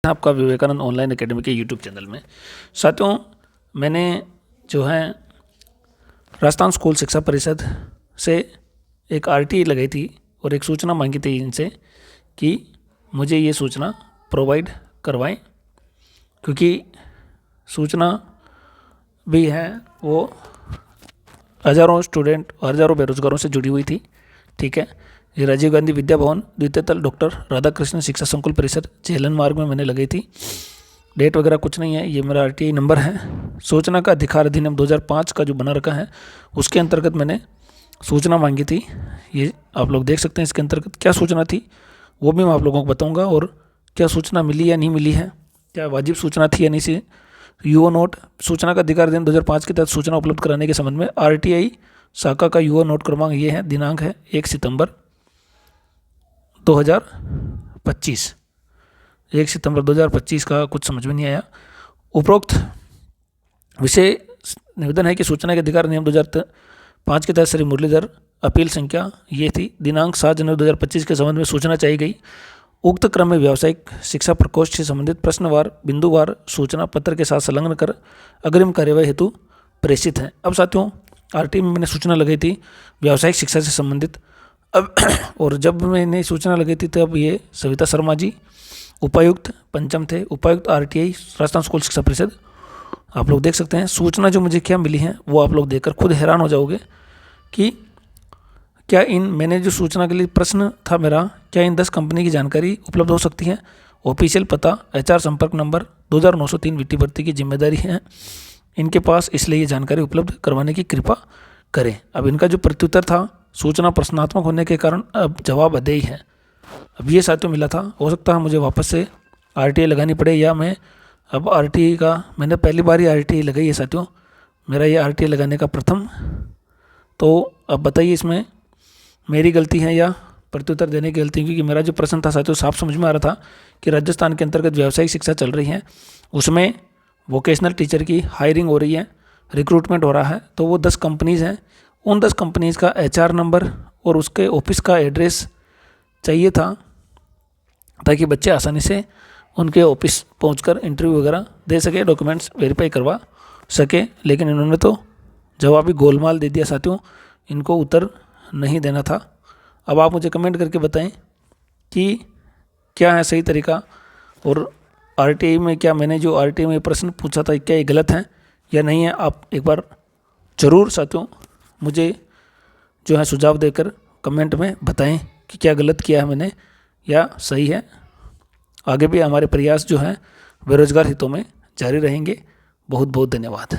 आपका Vivekananda online academy के YouTube channel में। साथियों, मैंने जो है राजस्थान स्कूल शिक्षा परिषद से एक आरटीई लगाई थी और एक सूचना मांगी थी इनसे कि मुझे ये सूचना प्रोवाइड करवाएं, क्योंकि सूचना भी है वो हज़ारों स्टूडेंट और हज़ारों बेरोजगारों से जुड़ी हुई थी। ठीक है, ये राजीव गांधी विद्या भवन द्वितीय तल डॉक्टर राधाकृष्ण शिक्षा संकुल परिसर झेलन मार्ग में मैंने लगाई थी। डेट वगैरह कुछ नहीं है, ये मेरा आरटीआई नंबर है। सूचना का अधिकार अधिनियम 2005 का जो बना रखा है उसके अंतर्गत मैंने सूचना मांगी थी। ये आप लोग देख सकते हैं, इसके अंतर्गत क्या सूचना थी वो भी मैं आप लोगों को बताऊंगा, और क्या सूचना मिली या नहीं मिली है, क्या वाजिब सूचना थी या नहीं सी। यूओ नोट, सूचना का अधिकार अधिनियम 2005 के तहत सूचना उपलब्ध कराने के संबंध में आरटीआई शाखा का यूओ नोट क्रमांक ये है, दिनांक है 1 सितंबर 2025। 1 सितंबर 2025 का कुछ समझ में नहीं आया। उपरोक्त विषय निवेदन है कि सूचना के अधिकार नियम 2005 के तहत श्री मुरलीधर अपील संख्या ये थी, दिनांक 7 जनवरी 2025 के संबंध में सूचना चाहिए गई। उक्त क्रम में व्यावसायिक शिक्षा प्रकोष्ठ से संबंधित प्रश्नवार बिंदुवार सूचना पत्र के साथ संलग्न कर अग्रिम कार्यवाही हेतु प्रेषित है। अब साथियों, आरटीआई में मैंने सूचना लगाई थी व्यावसायिक शिक्षा से संबंधित। अब और जब मैंने सूचना लगाई थी तब ये सविता शर्मा जी उपायुक्त पंचम थे, उपायुक्त आरटीआई राजस्थान स्कूल शिक्षा परिषद। आप लोग देख सकते हैं सूचना जो मुझे क्या मिली है वो आप लोग देखकर खुद हैरान हो जाओगे कि क्या इन मैंने जो सूचना के लिए प्रश्न था मेरा, क्या इन 10 कंपनी की जानकारी उपलब्ध हो सकती है। ऑफिशियल पता, एचआर संपर्क नंबर 2903 वित्तीय भर्ती की जिम्मेदारी है इनके पास, इसलिए ये जानकारी उपलब्ध करवाने की कृपा करें। अब इनका जो प्रत्युत्तर था, सूचना प्रश्नात्मक होने के कारण अब जवाब अदेय है। अब ये साथियों मिला था, हो सकता है मुझे वापस से आरटीआई लगानी पड़े, या मैं अब आरटीआई का मैंने पहली बार ही आरटीआई लगाई है साथियों, मेरा ये आरटीआई लगाने का प्रथम। तो अब बताइए इसमें मेरी गलती है या प्रत्युत्तर देने की गलती, क्योंकि मेरा जो प्रश्न था साथियों साफ समझ में आ रहा था कि राजस्थान के अंतर्गत व्यावसायिक शिक्षा चल रही है, उसमें वोकेशनल टीचर की हायरिंग हो रही है, रिक्रूटमेंट हो रहा है। तो वो 10 कंपनीज़ हैं, उन 10 कंपनीज़ का एचआर नंबर और उसके ऑफिस का एड्रेस चाहिए था, ताकि बच्चे आसानी से उनके ऑफिस पहुंचकर इंटरव्यू वगैरह दे सके, डॉक्यूमेंट्स वेरीफाई करवा सके। लेकिन इन्होंने तो जवाबी गोलमाल दे दिया साथियों, इनको उत्तर नहीं देना था। अब आप मुझे कमेंट करके बताएं कि क्या है सही तरीका, और आरटीआई में क्या मैंने जो आरटीआई में प्रश्न पूछा था क्या ये गलत है या नहीं है। आप एक बार ज़रूर साथियों मुझे जो है सुझाव देकर कमेंट में बताएं कि क्या गलत किया है मैंने या सही है। आगे भी हमारे प्रयास जो हैं बेरोजगार हितों में जारी रहेंगे। बहुत बहुत धन्यवाद।